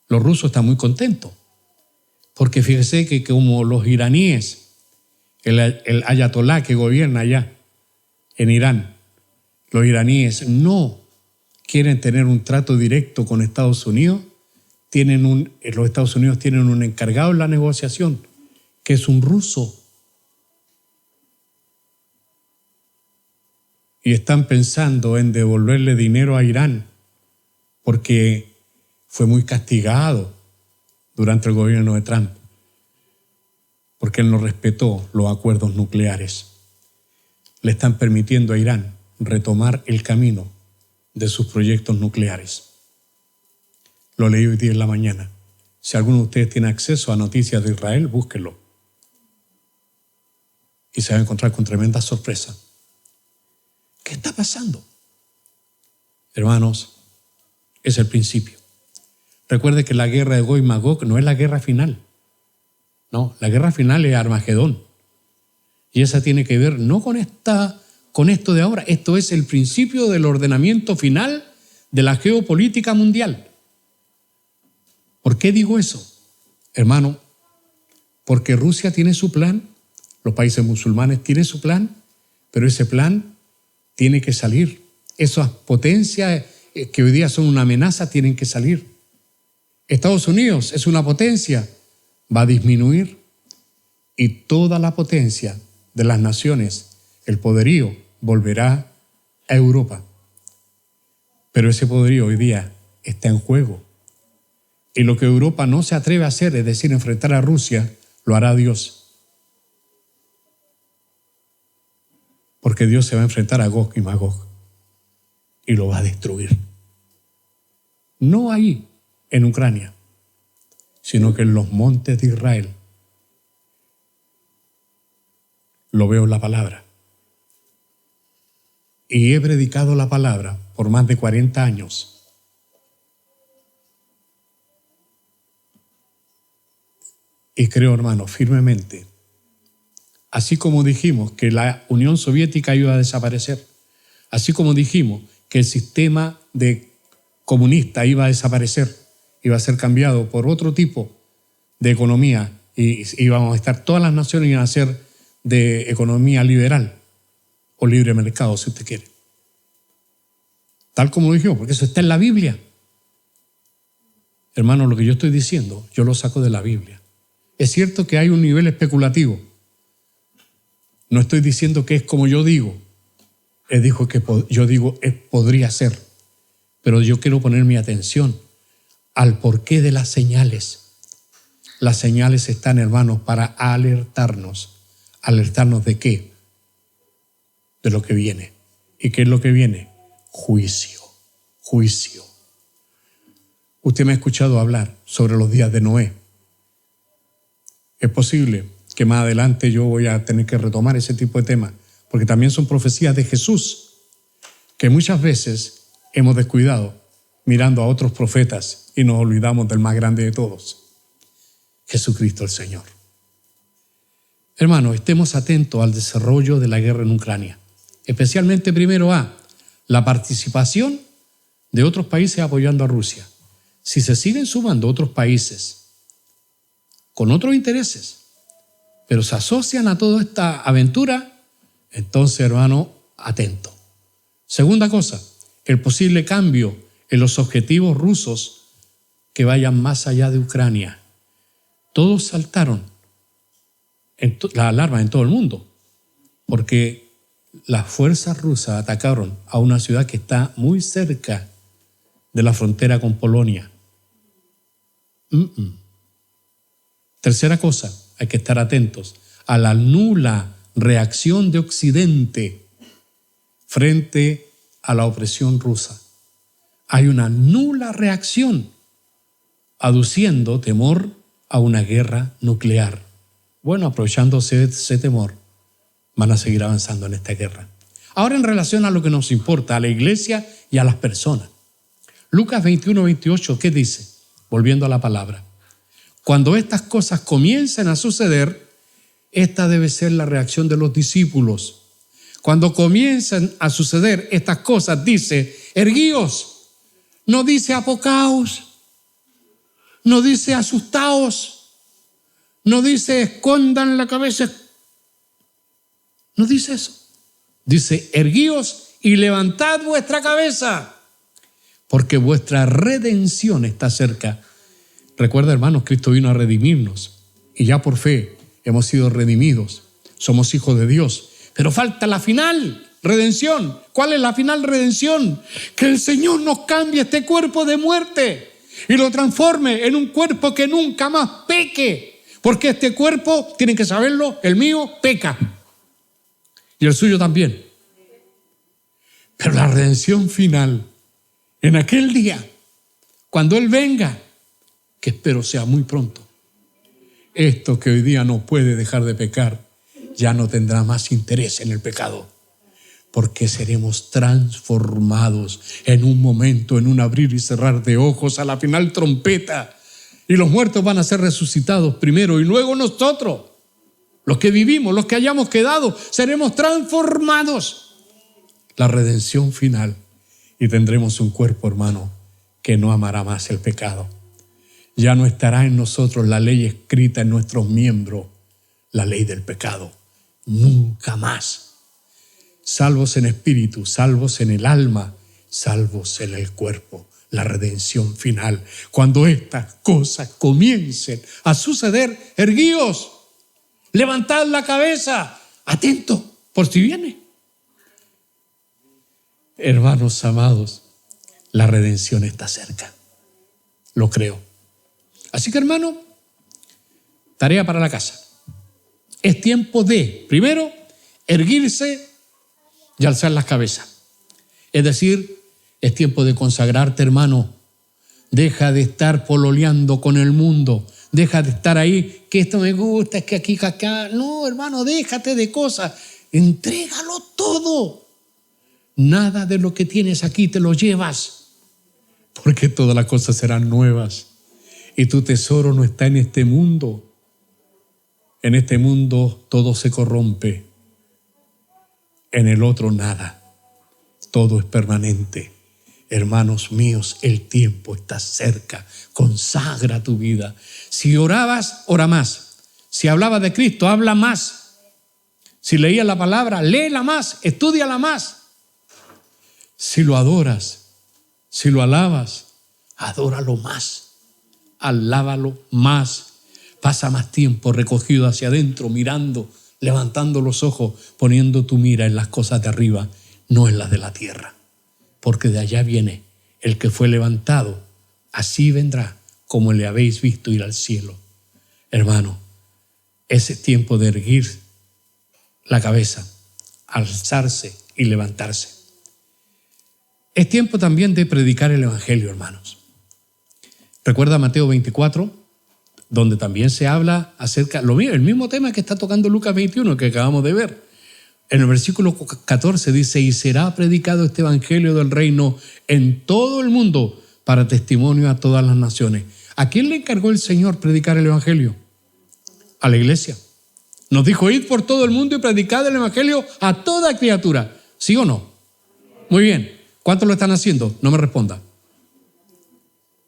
Los rusos están muy contentos, porque fíjese que como los iraníes, el ayatolá que gobierna allá en Irán, los iraníes no quieren tener un trato directo con Estados Unidos, los Estados Unidos tienen un encargado en la negociación, que es un ruso. Y están pensando en devolverle dinero a Irán, porque fue muy castigado durante el gobierno de Trump, porque él no respetó los acuerdos nucleares. Le están permitiendo a Irán retomar el camino de sus proyectos nucleares. Lo leí hoy día en la mañana. Si alguno de ustedes tiene acceso a noticias de Israel, búsquenlo. Y se va a encontrar con tremenda sorpresa. ¿Qué está pasando? Hermanos, es el principio. Recuerde que la guerra de Gog y Magog no es la guerra final. No, la guerra final es Armagedón. Y esa tiene que ver no con esto de ahora. Esto es el principio del ordenamiento final de la geopolítica mundial. ¿Por qué digo eso? Hermano, porque Rusia tiene su plan, los países musulmanes tienen su plan, pero ese plan tiene que salir. Esas potencias que hoy día son una amenaza tienen que salir. Estados Unidos es una potencia, va a disminuir, y toda la potencia de las naciones, el poderío, volverá a Europa. Pero ese poderío hoy día está en juego. Y lo que Europa no se atreve a hacer, es decir, enfrentar a Rusia, lo hará Dios. Porque Dios se va a enfrentar a Gog y Magog y lo va a destruir. no ahí en Ucrania, sino que en los montes de Israel. Lo veo en la palabra. Y he predicado la palabra por más de 40 años. Y creo, hermano, firmemente, así como dijimos que la Unión Soviética iba a desaparecer, así como dijimos que el sistema comunista iba a desaparecer, iba a ser cambiado por otro tipo de economía y íbamos a estar, todas las naciones iban a ser de economía liberal o libre mercado, si usted quiere. Tal como dijimos, porque eso está en la Biblia. Hermano, lo que yo estoy diciendo, yo lo saco de la Biblia. Es cierto que hay un nivel especulativo. No estoy diciendo que es como yo digo. Yo digo, podría ser. Pero yo quiero poner mi atención al porqué de las señales. Las señales están, hermanos, para alertarnos. ¿Alertarnos de qué? De lo que viene. ¿Y qué es lo que viene? Juicio. Juicio. Usted me ha escuchado hablar sobre los días de Noé. Es posible que más adelante yo voy a tener que retomar ese tipo de temas, porque también son profecías de Jesús, que muchas veces hemos descuidado mirando a otros profetas y nos olvidamos del más grande de todos, Jesucristo el Señor. Hermanos, estemos atentos al desarrollo de la guerra en Ucrania, especialmente primero a la participación de otros países apoyando a Rusia. Si se siguen sumando otros países con otros intereses, pero se asocian a toda esta aventura, entonces, hermano, atento. Segunda cosa, el posible cambio en los objetivos rusos que vayan más allá de Ucrania. Todos saltaron la alarma en todo el mundo, porque las fuerzas rusas atacaron a una ciudad que está muy cerca de la frontera con Polonia. Tercera cosa, hay que estar atentos a la nula reacción de Occidente frente a la opresión rusa. Hay una nula reacción, aduciendo temor a una guerra nuclear. Bueno, aprovechándose de ese temor, van a seguir avanzando en esta guerra. Ahora, en relación a lo que nos importa, a la iglesia y a las personas. Lucas 21-28, ¿qué dice? Volviendo a la palabra. Cuando estas cosas comiencen a suceder, esta debe ser la reacción de los discípulos. Cuando comiencen a suceder estas cosas, dice, erguíos, no dice apocaos, no dice asustaos, no dice escondan la cabeza, no dice eso. Dice, erguíos y levantad vuestra cabeza, porque vuestra redención está cerca. Recuerda, hermanos, Cristo vino a redimirnos y ya por fe hemos sido redimidos. Somos hijos de Dios. Pero falta la final redención. ¿Cuál es la final redención? Que el Señor nos cambie este cuerpo de muerte y lo transforme en un cuerpo que nunca más peque. Porque este cuerpo, tienen que saberlo, el mío peca. Y el suyo también. Pero la redención final, en aquel día, cuando Él venga, que espero sea muy pronto, esto que hoy día no puede dejar de pecar, ya no tendrá más interés en el pecado, porque seremos transformados en un momento, en un abrir y cerrar de ojos, a la final trompeta, y los muertos van a ser resucitados primero y luego nosotros, los que vivimos, los que hayamos quedado, seremos transformados. La redención final, y tendremos un cuerpo, hermano, que no amará más el pecado. Ya no estará en nosotros la ley escrita en nuestros miembros, la ley del pecado. Nunca más. Salvos en espíritu, salvos en el alma, salvos en el cuerpo. La redención final. Cuando estas cosas comiencen a suceder, erguíos, levantad la cabeza, atento, por si viene. Hermanos amados, la redención está cerca. Lo creo. Así que, hermano, tarea para la casa. Es tiempo de, primero, erguirse y alzar las cabezas. Es decir, es tiempo de consagrarte, hermano, Deja de estar pololeando con el mundo. Deja de estar ahí, que esto me gusta, es que aquí, que acá. No, hermano, déjate de cosas. Entrégalo todo. Nada de lo que tienes aquí te lo llevas, porque todas las cosas serán nuevas. Y tu tesoro no está en este mundo. En este mundo todo se corrompe. En el otro nada. Todo es permanente. Hermanos míos, el tiempo está cerca. Consagra tu vida. Si orabas, ora más. Si hablabas de Cristo, habla más. Si leías la palabra, léela más, estúdiala más. Si lo adoras, si lo alabas, adóralo más. Alábalo más. Pasa más tiempo recogido hacia adentro, mirando, levantando los ojos, poniendo tu mira en las cosas de arriba, no en las de la tierra. Porque de allá viene el que fue levantado, así vendrá como le habéis visto ir al cielo. Hermano, ese es tiempo de erguir la cabeza, alzarse y levantarse. Es tiempo también de predicar el evangelio, hermanos. Recuerda Mateo 24, donde también se habla acerca, el mismo tema que está tocando Lucas 21, que acabamos de ver. En el versículo 14 dice, y será predicado este evangelio del reino en todo el mundo para testimonio a todas las naciones. ¿A quién le encargó el Señor predicar el evangelio? A la iglesia. Nos dijo, id por todo el mundo y predicad el evangelio a toda criatura. ¿Sí o no? Muy bien. ¿Cuántos lo están haciendo? No me responda.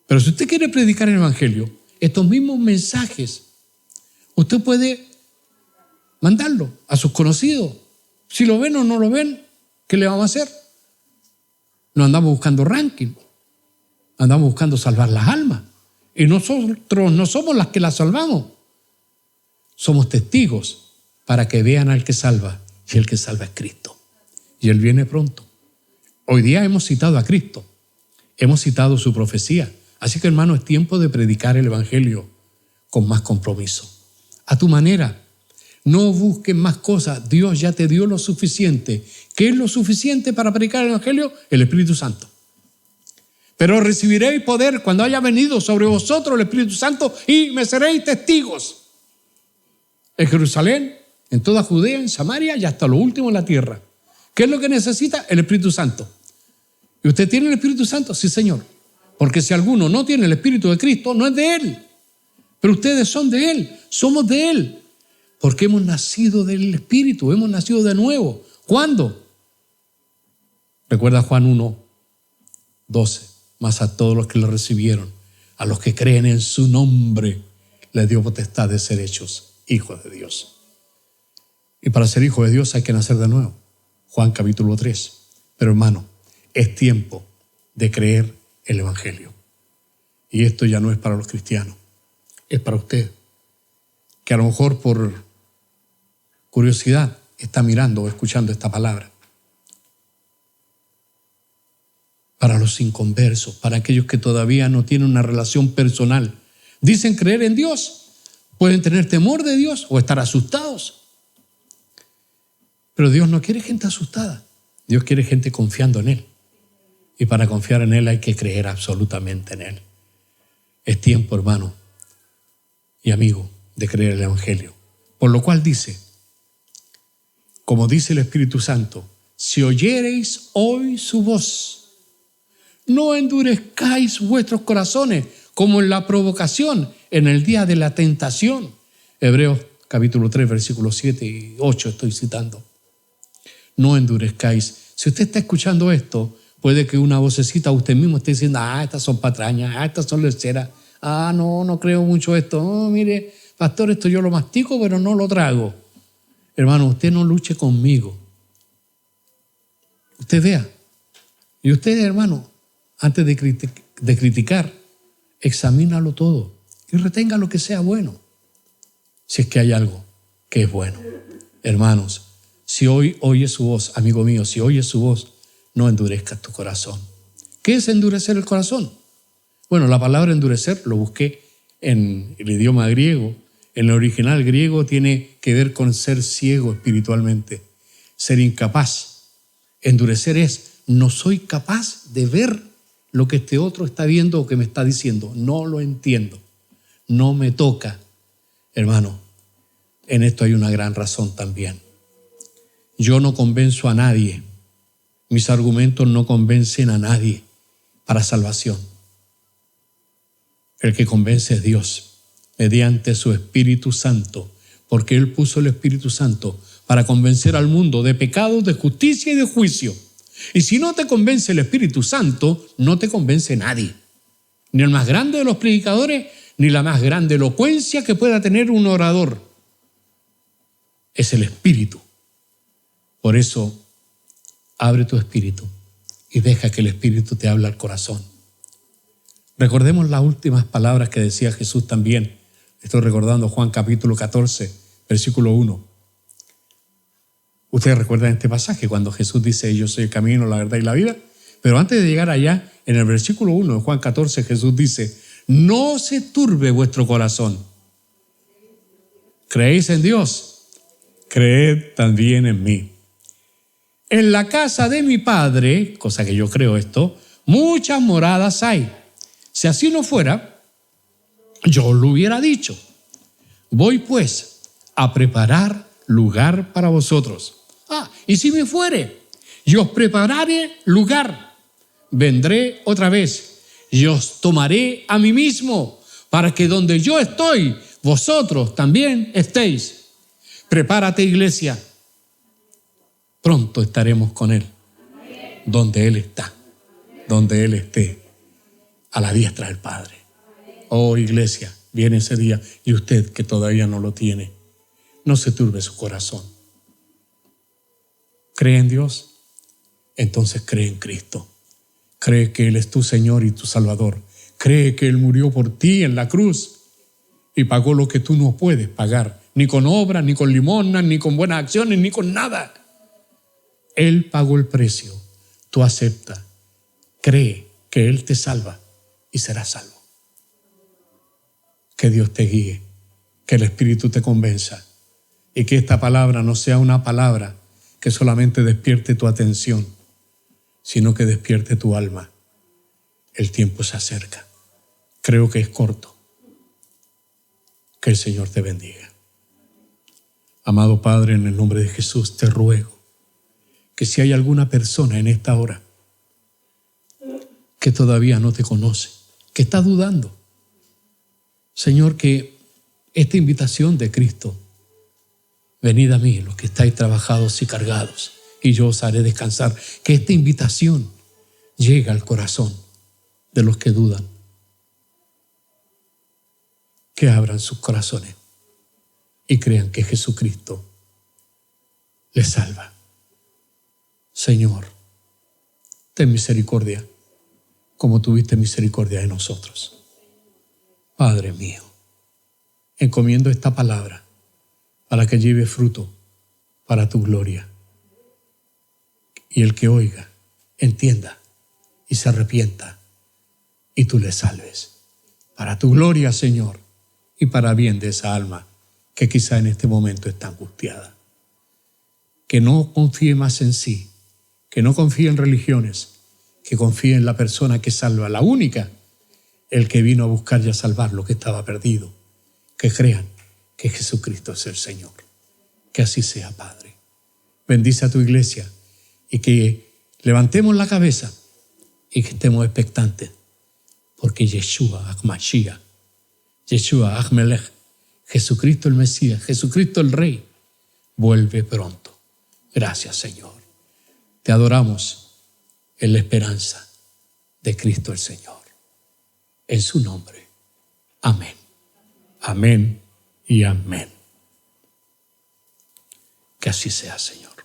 Pero si usted quiere predicar el evangelio, estos mismos mensajes, usted puede mandarlo a sus conocidos. Si lo ven o no lo ven, ¿qué le vamos a hacer? No andamos buscando ranking, andamos buscando salvar las almas. Y nosotros no somos las que las salvamos. Somos testigos para que vean al que salva, y el que salva es Cristo. Y Él viene pronto. Hoy día hemos citado a Cristo, hemos citado su profecía. Así que, hermano, es tiempo de predicar el evangelio con más compromiso. A tu manera. No busques más cosas. Dios ya te dio lo suficiente. ¿Qué es lo suficiente para predicar el evangelio? El Espíritu Santo. Pero recibiréis poder cuando haya venido sobre vosotros el Espíritu Santo y me seréis testigos. En Jerusalén, en toda Judea, en Samaria y hasta lo último en la tierra. ¿Qué es lo que necesita? El Espíritu Santo. ¿Y usted tiene el Espíritu Santo? Sí, Señor. Porque si alguno no tiene el Espíritu de Cristo, no es de Él. Pero ustedes son de Él, somos de Él. Porque hemos nacido del Espíritu, hemos nacido de nuevo. ¿Cuándo? Recuerda Juan 1:12. Mas a todos los que lo recibieron, a los que creen en su nombre, les dio potestad de ser hechos hijos de Dios. Y para ser hijo de Dios hay que nacer de nuevo. Juan capítulo 3. Pero hermano, es tiempo de creer el evangelio. Y esto ya no es para los cristianos, es para usted, que a lo mejor por curiosidad está mirando o escuchando esta palabra. Para los inconversos, para aquellos que todavía no tienen una relación personal. Dicen creer en Dios, pueden tener temor de Dios o estar asustados. Pero Dios no quiere gente asustada, Dios quiere gente confiando en Él. Y para confiar en Él hay que creer absolutamente en Él. Es tiempo, hermano y amigo, de creer el evangelio. Por lo cual dice, como dice el Espíritu Santo, si oyereis hoy su voz, no endurezcáis vuestros corazones como en la provocación, en el día de la tentación. Hebreos capítulo 3, versículos 7 y 8 estoy citando. No endurezcáis. Si usted está escuchando esto, puede que una vocecita usted mismo esté diciendo, estas son patrañas, estas son leceras, no creo mucho esto, mire, pastor, esto yo lo mastico, pero no lo trago. Hermano, usted no luche conmigo. Usted vea. Y usted, hermano, antes de criticar, examínalo todo y retenga lo que sea bueno. Si es que hay algo que es bueno. Hermanos, si hoy oyes su voz, amigo mío, si oyes su voz, no endurezcas tu corazón. ¿Qué es endurecer el corazón? Bueno, la palabra endurecer lo busqué en el idioma griego. En el original griego tiene que ver con ser ciego espiritualmente, ser incapaz. Endurecer es, no soy capaz de ver lo que este otro está viendo o que me está diciendo. No lo entiendo. No me toca. Hermano, en esto hay una gran razón también. Yo no convenzo a nadie. Mis argumentos no convencen a nadie para salvación. El que convence es Dios, mediante su Espíritu Santo, porque Él puso el Espíritu Santo para convencer al mundo de pecado, de justicia y de juicio. Y si no te convence el Espíritu Santo, no te convence nadie. Ni el más grande de los predicadores, ni la más grande elocuencia que pueda tener un orador. Es el Espíritu. Por eso, abre tu espíritu y deja que el Espíritu te hable al corazón. Recordemos las últimas palabras que decía Jesús también. Estoy recordando Juan capítulo 14, versículo 1. Ustedes recuerdan este pasaje cuando Jesús dice: yo soy el camino, la verdad y la vida. Pero antes de llegar allá, en el versículo 1 de Juan 14, Jesús dice: no se turbe vuestro corazón. ¿Creéis en Dios? Creed también en mí. En la casa de mi Padre, cosa que yo creo esto, muchas moradas hay. Si así no fuera, yo os lo hubiera dicho. Voy pues a preparar lugar para vosotros. Y si me fuere, y os prepararé lugar, vendré otra vez y os tomaré a mí mismo, para que donde yo estoy, vosotros también estéis. Prepárate, iglesia. Pronto estaremos con Él, donde Él está, donde Él esté, a la diestra del Padre. Oh, iglesia, viene ese día y usted que todavía no lo tiene, no se turbe su corazón. ¿Cree en Dios? Entonces cree en Cristo. Cree que Él es tu Señor y tu Salvador. Cree que Él murió por ti en la cruz y pagó lo que tú no puedes pagar, ni con obras, ni con limosnas, ni con buenas acciones, ni con nada. Él pagó el precio. Tú acepta, cree que Él te salva y serás salvo. Que Dios te guíe, que el Espíritu te convenza y que esta palabra no sea una palabra que solamente despierte tu atención, sino que despierte tu alma. El tiempo se acerca. Creo que es corto. Que el Señor te bendiga. Amado Padre, en el nombre de Jesús te ruego que si hay alguna persona en esta hora que todavía no te conoce, que está dudando, Señor, que esta invitación de Cristo: venid a mí los que estáis trabajados y cargados, y yo os haré descansar, que esta invitación llegue al corazón de los que dudan, que abran sus corazones y crean que Jesucristo les salva. Señor, ten misericordia como tuviste misericordia de nosotros. Padre mío, encomiendo esta palabra para que lleve fruto para tu gloria. Y el que oiga, entienda y se arrepienta y tú le salves. Para tu gloria, Señor, y para bien de esa alma que quizá en este momento está angustiada. Que no confíe más en sí, que no confíe en religiones, que confíe en la persona que salva, la única, el que vino a buscar y a salvar lo que estaba perdido. Que crean que Jesucristo es el Señor. Que así sea, Padre. Bendice a tu iglesia y que levantemos la cabeza y que estemos expectantes, porque Yeshua HaMashiach, Yeshua HaMelech, Jesucristo el Mesías, Jesucristo el Rey, vuelve pronto. Gracias, Señor. Te adoramos en la esperanza de Cristo el Señor. En su nombre. Amén. Amén y amén. Que así sea, Señor.